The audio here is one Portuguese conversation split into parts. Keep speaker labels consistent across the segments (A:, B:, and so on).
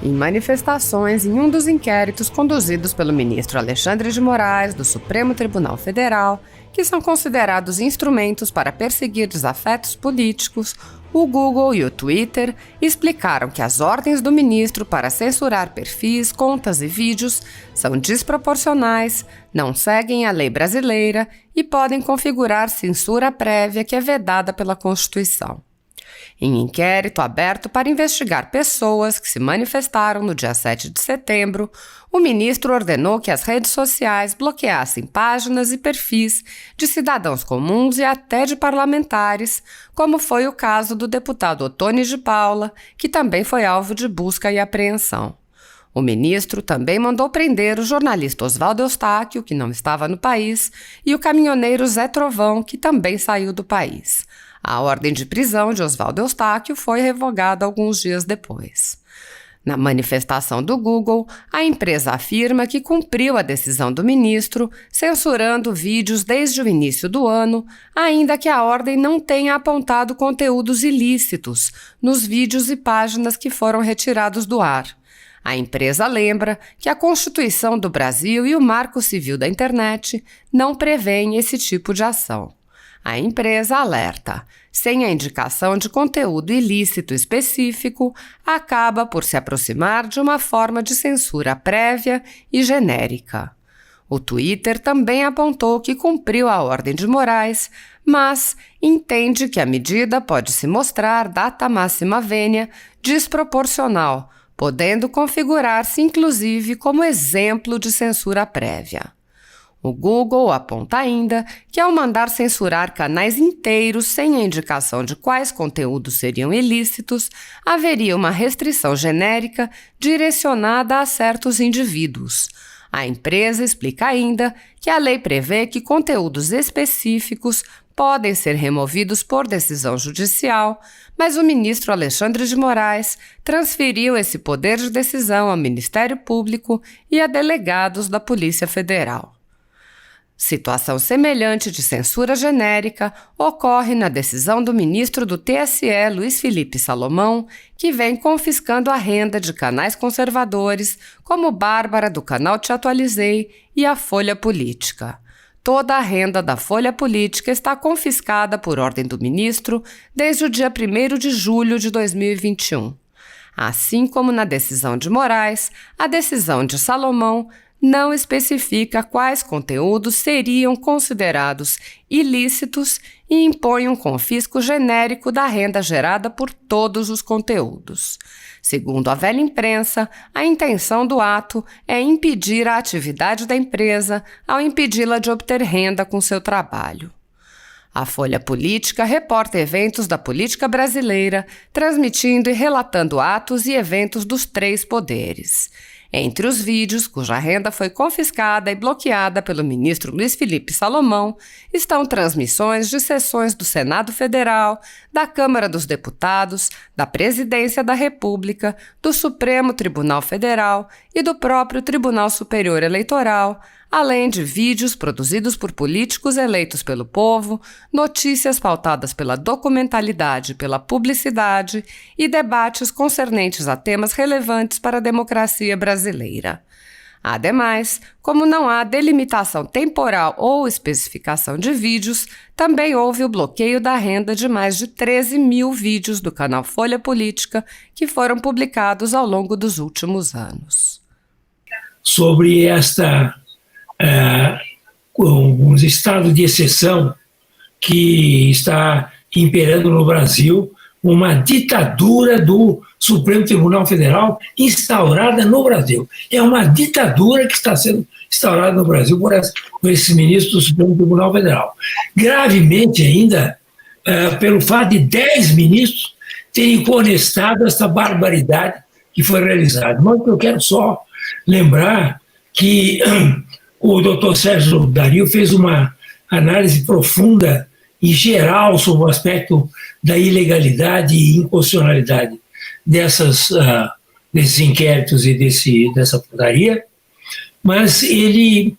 A: em manifestações em um dos inquéritos conduzidos pelo ministro Alexandre de Moraes do Supremo Tribunal Federal, que são considerados instrumentos para perseguir desafetos políticos, o Google e o Twitter explicaram que as ordens do ministro para censurar perfis, contas e vídeos são desproporcionais, não seguem a lei brasileira e podem configurar censura prévia que é vedada pela Constituição. Em inquérito aberto para investigar pessoas que se manifestaram no dia 7 de setembro, o ministro ordenou que as redes sociais bloqueassem páginas e perfis de cidadãos comuns e até de parlamentares, como foi o caso do deputado Ottoni de Paula, que também foi alvo de busca e apreensão. O ministro também mandou prender o jornalista Oswaldo Eustáquio, que não estava no país, e o caminhoneiro Zé Trovão, que também saiu do país. A ordem de prisão de Oswaldo Eustáquio foi revogada alguns dias depois. Na manifestação do Google, a empresa afirma que cumpriu a decisão do ministro, censurando vídeos desde o início do ano, ainda que a ordem não tenha apontado conteúdos ilícitos nos vídeos e páginas que foram retirados do ar. A empresa lembra que a Constituição do Brasil e o Marco Civil da Internet não prevêem esse tipo de ação. A empresa alerta: sem a indicação de conteúdo ilícito específico, acaba por se aproximar de uma forma de censura prévia e genérica. O Twitter também apontou que cumpriu a ordem de Moraes, mas entende que a medida pode se mostrar data máxima vênia desproporcional, podendo configurar-se inclusive como exemplo de censura prévia. O Google aponta ainda que, ao mandar censurar canais inteiros sem a indicação de quais conteúdos seriam ilícitos, haveria uma restrição genérica direcionada a certos indivíduos. A empresa explica ainda que a lei prevê que conteúdos específicos podem ser removidos por decisão judicial, mas o ministro Alexandre de Moraes transferiu esse poder de decisão ao Ministério Público e a delegados da Polícia Federal. Situação semelhante de censura genérica ocorre na decisão do ministro do TSE, Luiz Felipe Salomão, que vem confiscando a renda de canais conservadores como Bárbara do canal Te Atualizei e a Folha Política. Toda a renda da Folha Política está confiscada por ordem do ministro desde o dia 1º de julho de 2021. Assim como na decisão de Moraes, a decisão de Salomão não especifica quais conteúdos seriam considerados ilícitos e impõe um confisco genérico da renda gerada por todos os conteúdos. Segundo a velha imprensa, a intenção do ato é impedir a atividade da empresa ao impedi-la de obter renda com seu trabalho. A Folha Política reporta eventos da política brasileira, transmitindo e relatando atos e eventos dos 3 poderes. Entre os vídeos, cuja renda foi confiscada e bloqueada pelo ministro Luiz Felipe Salomão, estão transmissões de sessões do Senado Federal, da Câmara dos Deputados, da Presidência da República, do Supremo Tribunal Federal e do próprio Tribunal Superior Eleitoral, além de vídeos produzidos por políticos eleitos pelo povo, notícias pautadas pela documentalidade e pela publicidade e debates concernentes a temas relevantes para a democracia brasileira. Ademais, como não há delimitação temporal ou especificação de vídeos, também houve o bloqueio da renda de mais de 13 mil vídeos do canal Folha Política que foram publicados ao longo dos últimos anos.
B: Sobre um estado de exceção que está imperando no Brasil, uma ditadura do Supremo Tribunal Federal instaurada no Brasil. É uma ditadura que está sendo instaurada no Brasil por esses ministros do Supremo Tribunal Federal. Gravemente ainda, pelo fato de 10 ministros terem conestado essa barbaridade que foi realizada. Mas eu quero só lembrar que o doutor Sérgio Dario fez uma análise profunda e geral sobre o aspecto da ilegalidade e inconstitucionalidade desses inquéritos e dessa portaria, mas ele,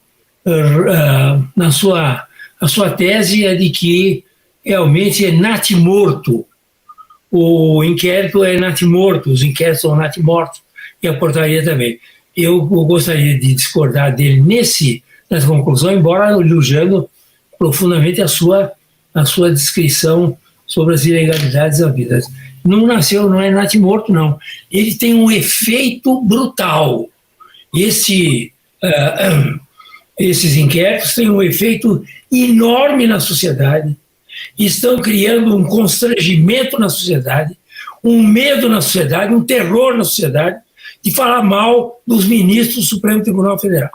B: a sua tese é de que realmente é natimorto. O inquérito é natimorto, os inquéritos são natimortos, e a portaria também. Eu gostaria de discordar dele nessa conclusão, embora elogiando profundamente a sua descrição sobre as ilegalidades havidas. Não é natimorto, não. Ele tem um efeito brutal. Esses inquéritos têm um efeito enorme na sociedade, estão criando um constrangimento na sociedade, um medo na sociedade, um terror na sociedade, de falar mal dos ministros do Supremo Tribunal Federal.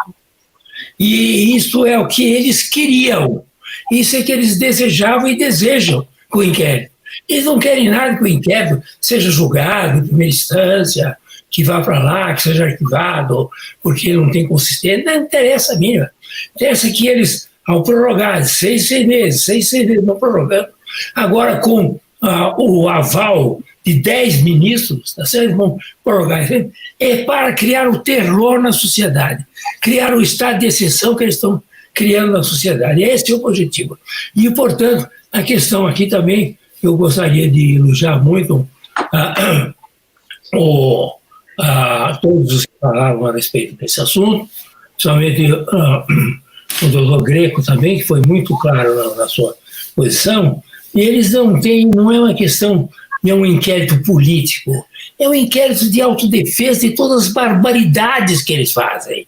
B: E isso é o que eles queriam, isso é que eles desejavam e desejam com o inquérito. Eles não querem nada que o inquérito seja julgado em primeira instância, que vá para lá, que seja arquivado, porque não tem consistência. Não interessa a mínima. Interessa que eles, ao prorrogar 6 meses, não prorrogando, agora com o aval de 10 ministros, tá certo? Vão prorrogar, é para criar o terror na sociedade, criar o estado de exceção que eles estão criando na sociedade. Esse é o objetivo. E, portanto, a questão aqui também, eu gostaria de elogiar muito todos os que falaram a respeito desse assunto, principalmente o doutor Greco também, que foi muito claro na sua posição. E eles não é uma questão de um inquérito político, é um inquérito de autodefesa de todas as barbaridades que eles fazem,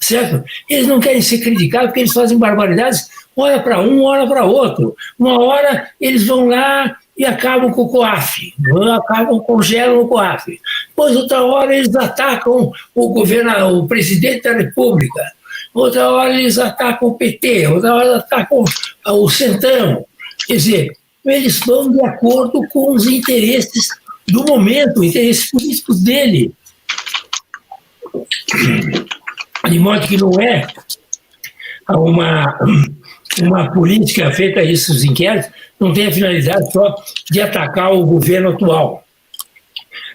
B: certo? Eles não querem ser criticados porque eles fazem barbaridades, hora para um, hora para outro. Uma hora eles vão lá e acabam com o COAF, congelam o COAF. Depois, outra hora, eles atacam o presidente da República. Outra hora, eles atacam o PT. Outra hora, atacam o Centrão. Quer dizer, eles vão de acordo com os interesses do momento, interesses políticos dele. De modo que não é uma política feita a esses inquéritos, não tem a finalidade só de atacar o governo atual.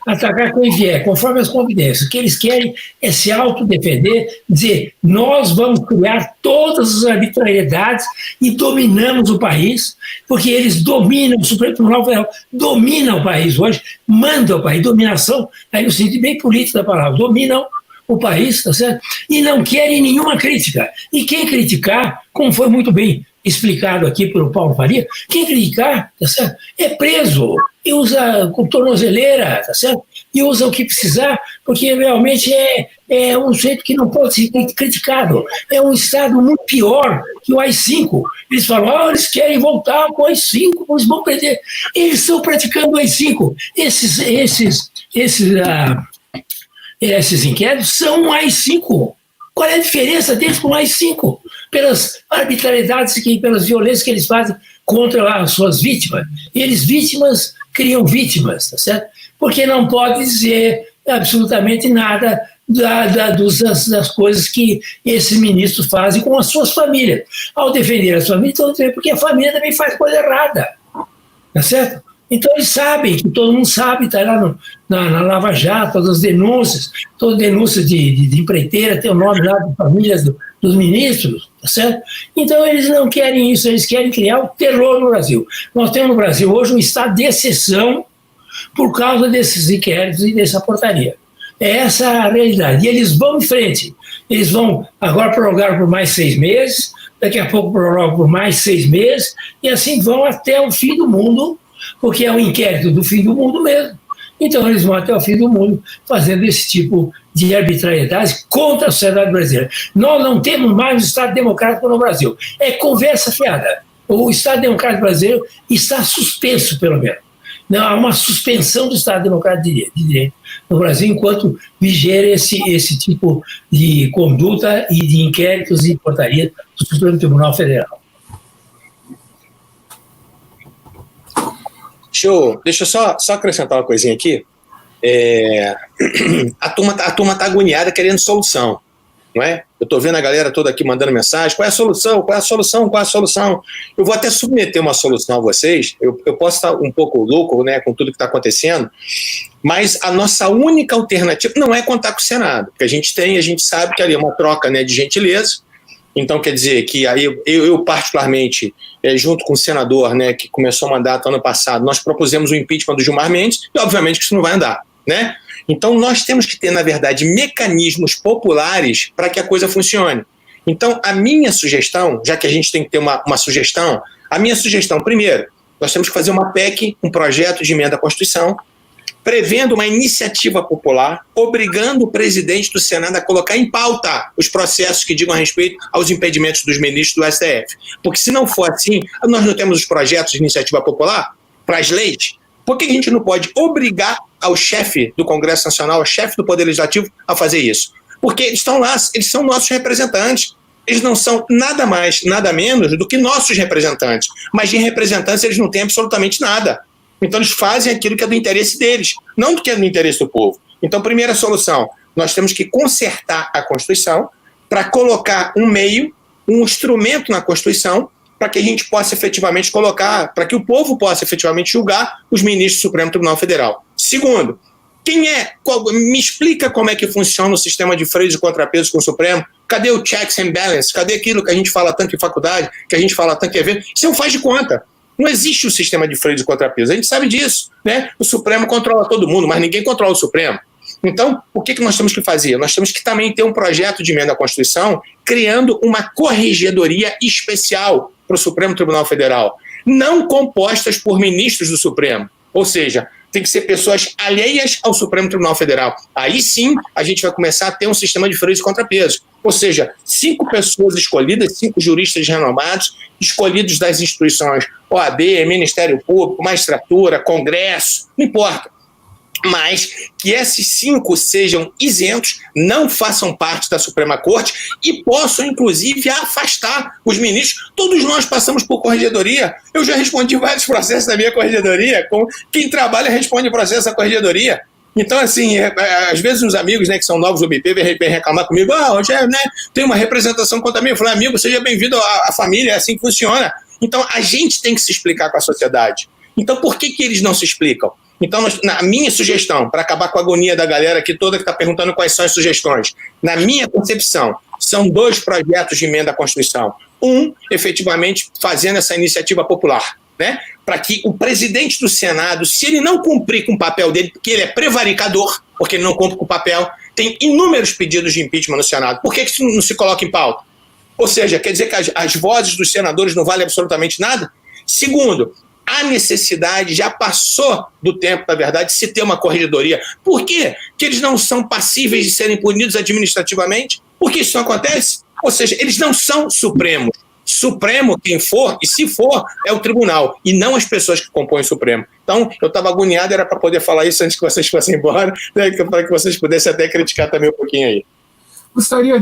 B: Atacar quem vier, conforme as convidências. O que eles querem é se autodefender, dizer, nós vamos criar todas as arbitrariedades e dominamos o país, porque eles dominam, o Supremo Tribunal Federal domina o país hoje, manda o país, dominação, aí no sentido bem político da palavra, dominam o país, tá certo? E não querem nenhuma crítica. E quem criticar, como foi muito bem explicado aqui pelo Paulo Faria, quem criticar, tá certo? É preso e usa com tornozeleira, tá certo? E usa o que precisar, porque realmente é um jeito que não pode ser criticado. É um Estado muito pior que o AI-5. Eles falam, eles querem voltar com o AI-5, eles vão perder. Eles estão praticando o AI-5. Esses inquéritos são um AI-5. Qual é a diferença deles com o AI-5? Pelas arbitrariedades, pelas violências que eles fazem contra as suas vítimas. E eles, vítimas, criam vítimas, tá certo? Porque não pode dizer absolutamente nada das coisas que esses ministros fazem com as suas famílias. Ao defender as famílias, estão dizendo porque a família também faz coisa errada, tá certo? Então eles sabem, que todo mundo sabe, está lá na Lava Jato, todas as denúncias, toda denúncia de empreiteira tem o nome lá de famílias dos ministros, tá certo? Então eles não querem isso, eles querem criar o terror no Brasil. Nós temos no Brasil hoje um estado de exceção por causa desses inquéritos e dessa portaria. É essa a realidade. E eles vão em frente. Eles vão agora prorrogar por mais 6 meses, daqui a pouco prorrogam por mais 6 meses, e assim vão até o fim do mundo, porque é um inquérito do fim do mundo mesmo. Então eles vão até o fim do mundo fazendo esse tipo de arbitrariedade contra a sociedade brasileira. Nós não temos mais um Estado democrático no Brasil. É conversa fiada. O Estado democrático brasileiro está suspenso, pelo menos. Não, há uma suspensão do Estado democrático de direito no Brasil enquanto vigera esse tipo de conduta e de inquéritos e portarias do Supremo Tribunal Federal.
C: Deixa eu só acrescentar uma coisinha aqui. A turma tá agoniada querendo solução, não é? Eu estou vendo a galera toda aqui mandando mensagem, qual é a solução, qual é a solução, qual é a solução? Eu vou até submeter uma solução a vocês, eu posso estar um pouco louco, né, com tudo que está acontecendo, mas a nossa única alternativa não é contar com o Senado, porque a gente sabe que ali é uma troca, né, de gentileza. Então, quer dizer que aí eu particularmente, junto com o senador, né, que começou o mandato ano passado, nós propusemos o impeachment do Gilmar Mendes, e obviamente que isso não vai andar. né? Então, nós temos que ter, na verdade, mecanismos populares para que a coisa funcione. Então, a minha sugestão, já que a gente tem que ter uma sugestão, a minha sugestão, primeiro, nós temos que fazer uma PEC, um projeto de emenda à Constituição, prevendo uma iniciativa popular, obrigando o presidente do Senado a colocar em pauta os processos que digam a respeito aos impedimentos dos ministros do STF. Porque se não for assim, nós não temos os projetos de iniciativa popular para as leis, por que a gente não pode obrigar ao chefe do Congresso Nacional, ao chefe do Poder Legislativo, a fazer isso? Porque eles estão lá, eles são nossos representantes. Eles não são nada mais, nada menos do que nossos representantes. Mas de representantes eles não têm absolutamente nada. Então eles fazem aquilo que é do interesse deles, não do que é do interesse do povo. Então, primeira solução, nós temos que consertar a Constituição para colocar um meio, um instrumento na Constituição para que a gente possa efetivamente colocar, para que o povo possa efetivamente julgar os ministros do Supremo Tribunal Federal. Segundo, me explica como é que funciona o sistema de freios e contrapesos com o Supremo. Cadê o checks and balances? Cadê aquilo que a gente fala tanto em faculdade, que a gente fala tanto em evento? Isso não faz de conta. Não existe o sistema de freios e contrapesos. A gente sabe disso, né? O Supremo controla todo mundo, mas ninguém controla o Supremo. Então, o que nós temos que fazer? Nós temos que também ter um projeto de emenda à Constituição criando uma corregedoria especial para o Supremo Tribunal Federal, não compostas por ministros do Supremo. Ou seja, tem que ser pessoas alheias ao Supremo Tribunal Federal. Aí sim, a gente vai começar a ter um sistema de freios e contrapesos. Ou seja, 5 pessoas escolhidas, 5 juristas renomados, escolhidos das instituições OAB, Ministério Público, Magistratura, Congresso, não importa. Mas que esses 5 sejam isentos, não façam parte da Suprema Corte e possam, inclusive, afastar os ministros. Todos nós passamos por corregedoria. Eu já respondi vários processos da minha corregedoria. Quem trabalha responde processo da corregedoria. Então, assim, às vezes os amigos, né, que são novos do BP vêm reclamar comigo, né, tem uma representação contra mim. Eu falei, amigo, seja bem-vindo à família, é assim que funciona. Então, a gente tem que se explicar com a sociedade. Então, por que eles não se explicam? Então, na minha sugestão, para acabar com a agonia da galera aqui toda que está perguntando quais são as sugestões, na minha concepção, são 2 projetos de emenda à Constituição. Um, efetivamente, fazendo essa iniciativa popular, né? Para que o presidente do Senado, se ele não cumprir com o papel dele, porque ele é prevaricador, porque ele não cumpre com o papel, tem inúmeros pedidos de impeachment no Senado. Por que isso não se coloca em pauta? Ou seja, quer dizer que as vozes dos senadores não valem absolutamente nada? Segundo, a necessidade já passou do tempo, na verdade, de se ter uma corregedoria. Por quê? Que eles não são passíveis de serem punidos administrativamente? Por que isso não acontece? Ou seja, eles não são supremos. Supremo, quem for, e se for, é o tribunal, e não as pessoas que compõem o Supremo. Então, eu estava agoniado, era para poder falar isso antes que vocês fossem embora, né, para que vocês pudessem até criticar também um pouquinho aí.
D: Gostaria